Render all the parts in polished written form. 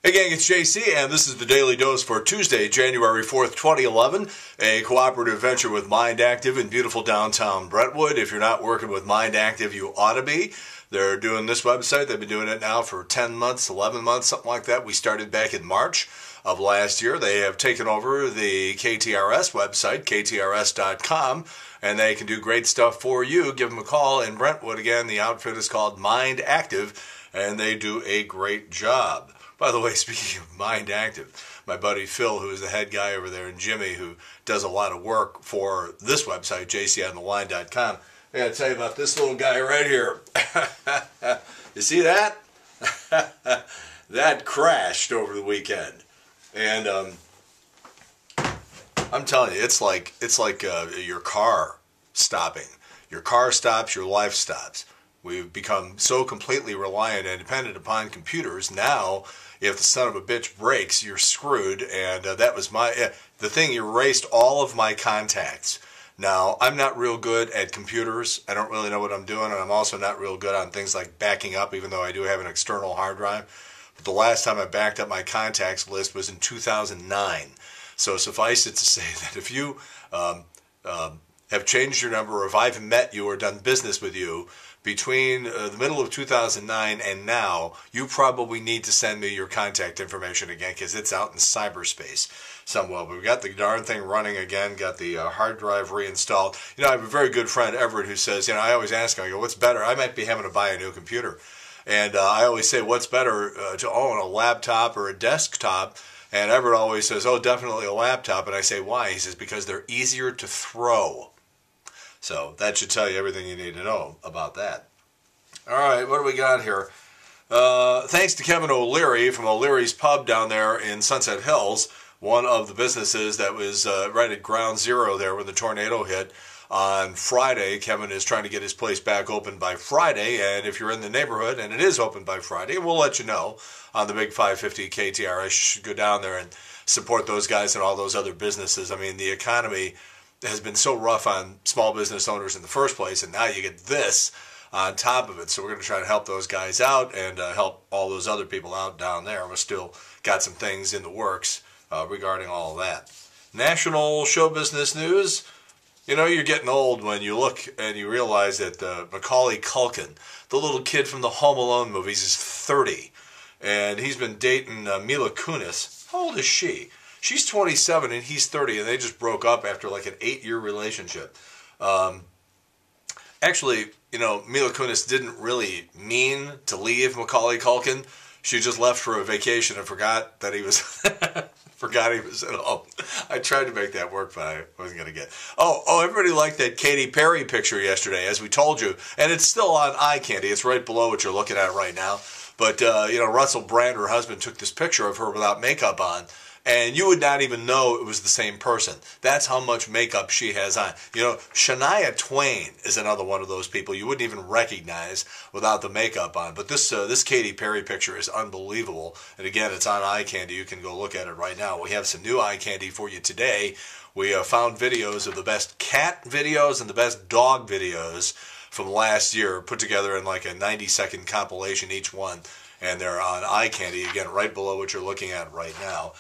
Hey gang, it's JC, and this is the Daily Dose for Tuesday, January 4th, 2011, a cooperative venture with Mind Active in beautiful downtown Brentwood. If you're not working with Mind Active, you ought to be. They're doing this website. They've been doing it now for 10 months, 11 months, something like that. We started back in March of last year. They have taken over the KTRS website, jc'sdailydose.com, and they can do great stuff for you. Give them a call in Brentwood. Again, the outfit is called Mind Active, and they do a great job. By the way, speaking of Mind Active, my buddy Phil, who is the head guy over there, and Jimmy, who does a lot of work for this website, jc'sdailydose.com, I got to tell you about this little guy right here. You see that? That crashed over the weekend, and I'm telling you, it's like your car stopping. Your car stops, your life stops. We've become so completely reliant and dependent upon computers. Now, if the son of a bitch breaks, you're screwed. And that was the thing erased all of my contacts. Now, I'm not real good at computers. I don't really know what I'm doing, and I'm also not real good on things like backing up, even though I do have an external hard drive. But the last time I backed up my contacts list was in 2009. So suffice it to say that if you have changed your number, or if I've met you or done business with you between the middle of 2009 and now, you probably need to send me your contact information again, because it's out in cyberspace somewhere. But we got the darn thing running again, got the hard drive reinstalled. You know, I have a very good friend, Everett, who says, you know, I always ask him, I go, what's better? I might be having to buy a new computer. And I always say, what's better, to own a laptop or a desktop? And Everett always says, oh, definitely a laptop. And I say, why? He says, because they're easier to throw. So that should tell you everything you need to know about that. All right, what do we got here? Thanks to Kevin O'Leary from O'Leary's Pub down there in Sunset Hills, one of the businesses that was right at ground zero there when the tornado hit on Friday. Kevin is trying to get his place back open by Friday, and if you're in the neighborhood, and it is open by Friday, we'll let you know on the Big 550 KTRS. You should go down there and support those guys and all those other businesses. I mean, the economy has been so rough on small business owners in the first place, and now you get this on top of it. So we're going to try to help those guys out and help all those other people out down there. We've still got some things in the works regarding all of that. National show business news. You know, you're getting old when you look and you realize that Macaulay Culkin, the little kid from the Home Alone movies, is 30. And he's been dating Mila Kunis. How old is she? She's 27 and he's 30, and they just broke up after like an 8-year relationship. Actually, you know, Mila Kunis didn't really mean to leave Macaulay Culkin. She just left for a vacation and forgot that he was forgot he was at home. I tried to make that work, but I wasn't going to get. Oh, everybody liked that Katy Perry picture yesterday, as we told you, and it's still on eye candy. It's right below what you're looking at right now. But you know, Russell Brand, her husband, took this picture of her without makeup on. And you would not even know it was the same person. That's how much makeup she has on. You know, Shania Twain is another one of those people you wouldn't even recognize without the makeup on. But this Katy Perry picture is unbelievable. And again, it's on eye candy. You can go look at it right now. We have some new eye candy for you today. We found videos of the best cat videos and the best dog videos from last year, put together in like a 90-second compilation each one. And they're on eye candy, again, right below what you're looking at right now,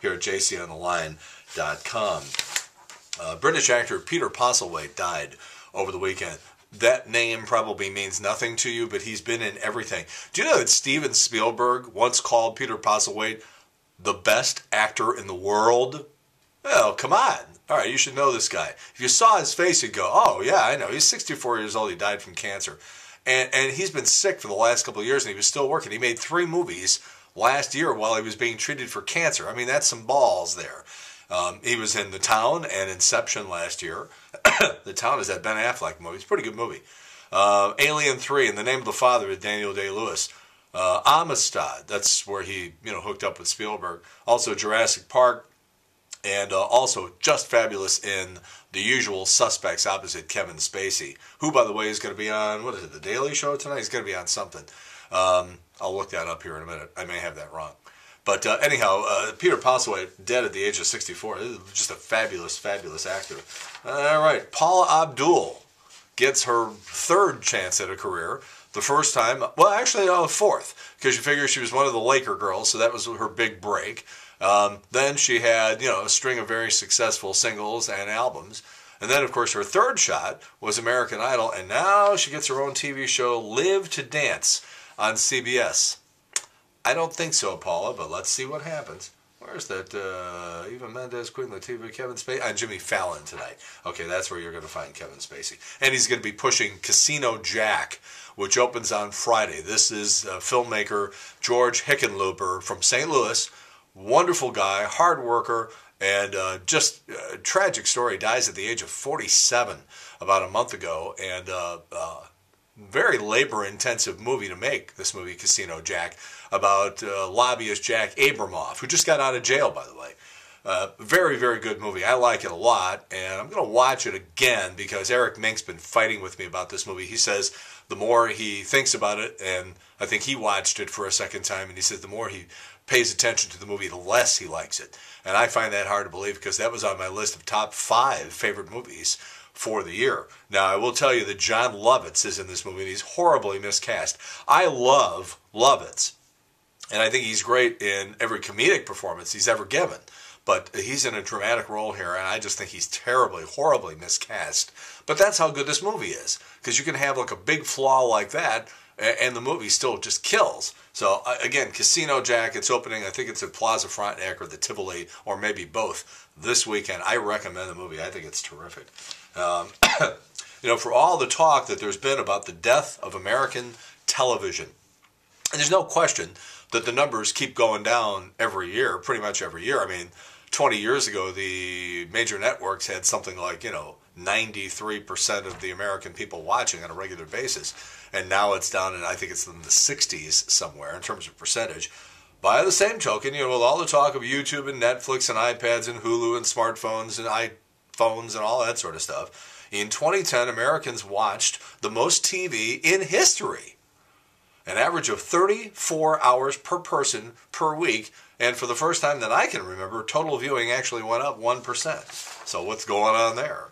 here at jc'sdailydose.com. British actor Peter Postlethwaite died over the weekend. That name probably means nothing to you, but he's been in everything. Do you know that Steven Spielberg once called Peter Postlethwaite the best actor in the world? Well, come on. All right, you should know this guy. If you saw his face, you'd go, oh, yeah, I know. He's 64 years old. He died from cancer. And he's been sick for the last couple of years, and he was still working. He made 3 movies last year while he was being treated for cancer. I mean, that's some balls there. He was in The Town and Inception last year. The Town is that Ben Affleck movie. It's a pretty good movie. Alien 3, In the Name of the Father with Daniel Day-Lewis. Amistad, that's where he hooked up with Spielberg. Also Jurassic Park. And also just fabulous in The Usual Suspects opposite Kevin Spacey, who, by the way, is going to be on, what is it, The Daily Show tonight? He's going to be on something. I'll look that up here in a minute. I may have that wrong. But anyhow, Peter Postlethwaite, dead at the age of 64. Just a fabulous, fabulous actor. All right, Paula Abdul gets her 3rd chance at a career. The first time, well, actually, the fourth, because you figure she was one of the Laker girls, so that was her big break. Then she had, a string of very successful singles and albums. And then, of course, her third shot was American Idol, and now she gets her own TV show, Live to Dance, on CBS. I don't think so, Paula, but let's see what happens. Where's that? Eva Mendes, Queen Latifah, Kevin Spacey, and Jimmy Fallon tonight. Okay, that's where you're going to find Kevin Spacey. And he's going to be pushing Casino Jack, which opens on Friday. This is filmmaker George Hickenlooper from St. Louis. Wonderful guy, hard worker, and just a tragic story. Dies at the age of 47 about a month ago, and very labor-intensive movie to make, this movie, Casino Jack, about lobbyist Jack Abramoff, who just got out of jail, by the way. Very, very good movie. I like it a lot, and I'm going to watch it again because Eric Mink's been fighting with me about this movie. He says the more he thinks about it, and I think he watched it for a second time, and he says the more he pays attention to the movie, the less he likes it. And I find that hard to believe because that was on my list of top 5 favorite movies for the year. Now, I will tell you that John Lovitz is in this movie, and he's horribly miscast. I love Lovitz, and I think he's great in every comedic performance he's ever given. But he's in a dramatic role here, and I just think he's terribly, horribly miscast. But that's how good this movie is, because you can have like a big flaw like that, and the movie still just kills. So, again, Casino Jack, it's opening, I think it's at Plaza Frontenac or the Tivoli, or maybe both, this weekend. I recommend the movie. I think it's terrific. For all the talk that there's been about the death of American television, and there's no question that the numbers keep going down every year, pretty much every year. I mean, 20 years ago, the major networks had something like, 93% of the American people watching on a regular basis. And now it's down in, I think it's in the 60s somewhere in terms of percentage. By the same token, with all the talk of YouTube and Netflix and iPads and Hulu and smartphones and iPhones and all that sort of stuff, in 2010, Americans watched the most TV in history. An average of 34 hours per person per week. And for the first time that I can remember, total viewing actually went up 1%. So what's going on there?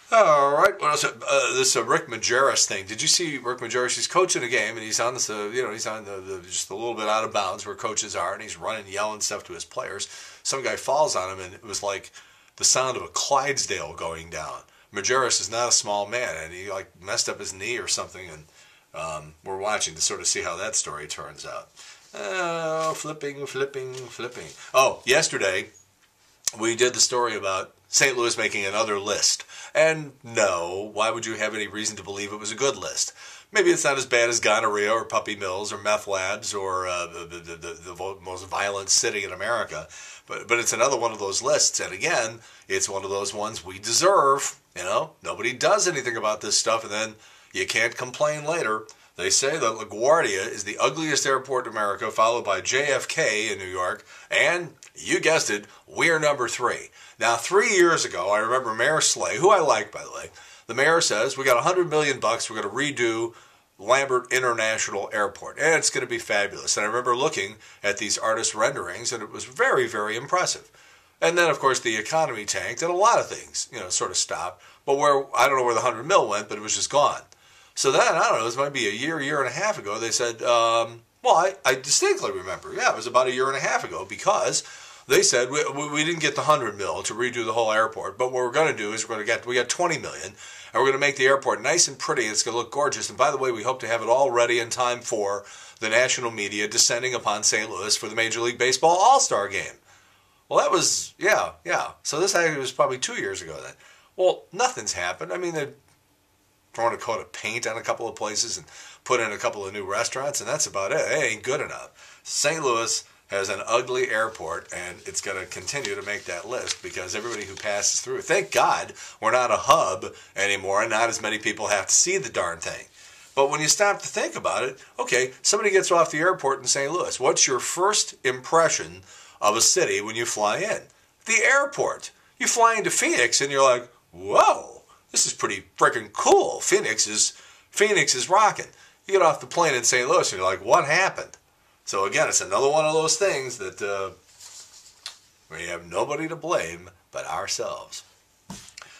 All right. What else? This Rick Majerus thing. Did you see Rick Majerus? He's coaching a game, and he's on this. He's on the just a little bit out of bounds where coaches are, and he's running, yelling stuff to his players. Some guy falls on him, and it was like the sound of a Clydesdale going down. Majerus is not a small man, and he like messed up his knee or something, and we're watching to sort of see how that story turns out. Oh, flipping. Oh, yesterday we did the story about St. Louis making another list. And no, why would you have any reason to believe it was a good list? Maybe it's not as bad as gonorrhea or puppy mills or meth labs or the most violent city in America. But it's another one of those lists. And again, it's one of those ones we deserve. Nobody does anything about this stuff, and then you can't complain later. They say that LaGuardia is the ugliest airport in America, followed by JFK in New York, and you guessed it, we're number 3. Now, 3 years ago, I remember Mayor Slay, who I like, by the way, the mayor says, we got $100 million, we're going to redo Lambert International Airport, and it's going to be fabulous. And I remember looking at these artist renderings, and it was very, very impressive. And then, of course, the economy tanked, and a lot of things, sort of stopped. But I don't know where the 100 mil went, but it was just gone. So then, I don't know, this might be a year and a half ago, they said, I distinctly remember, it was about a year and a half ago, because they said we didn't get the 100 mil to redo the whole airport, but what we're going to do is we got 20 million, and we're going to make the airport nice and pretty, it's going to look gorgeous, and by the way, we hope to have it all ready in time for the national media descending upon St. Louis for the Major League Baseball All-Star Game. Well, that was, so this actually was probably 2 years ago then. Well, nothing's happened. I mean, they're throwing a coat of paint on a couple of places and put in a couple of new restaurants, and that's about it. It ain't good enough. St. Louis has an ugly airport, and it's going to continue to make that list because everybody who passes through, thank God we're not a hub anymore, and not as many people have to see the darn thing. But when you stop to think about it, okay, somebody gets off the airport in St. Louis. What's your first impression of a city when you fly in? The airport. You fly into Phoenix, and you're like, whoa. This is pretty freaking cool. Phoenix is rocking. You get off the plane in St. Louis and you're like, what happened? So again, it's another one of those things that we have nobody to blame but ourselves.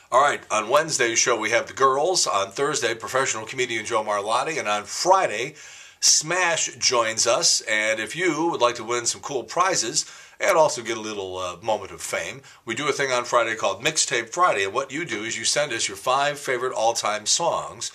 All right, on Wednesday's show we have the girls. On Thursday, professional comedian Joe Marlotti. And on Friday, Smash joins us. And if you would like to win some cool prizes and also get a little moment of fame, we do a thing on Friday called Mixtape Friday. And what you do is you send us your 5 favorite all-time songs.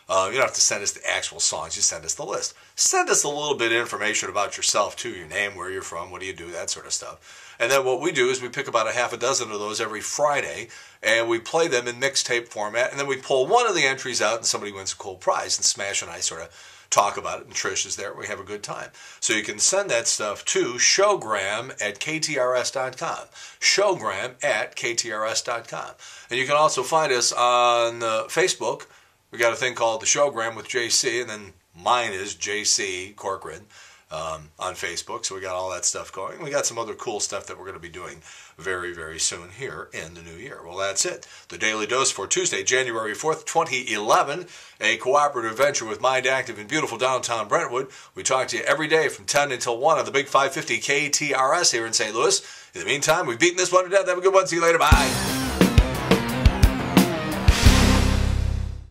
You don't have to send us the actual songs, you send us the list. Send us a little bit of information about yourself too, your name, where you're from, what do you do, that sort of stuff. And then what we do is we pick about a half a dozen of those every Friday, and we play them in mixtape format, and then we pull one of the entries out and somebody wins a cool prize, and Smash and I sort of talk about it, and Trish is there, we have a good time. So you can send that stuff to showgram@ktrs.com, showgram@ktrs.com. And you can also find us on Facebook. We got a thing called the Showgram with JC, and then mine is JC Corcoran on Facebook. So we got all that stuff going. We got some other cool stuff that we're going to be doing very, very soon here in the new year. Well, that's it. The Daily Dose for Tuesday, January 4th, 2011, a cooperative venture with Mind Active in beautiful downtown Brentwood. We talk to you every day from 10 until 1 on the Big 550 KTRS here in St. Louis. In the meantime, we've beaten this one to death. Have a good one. See you later. Bye.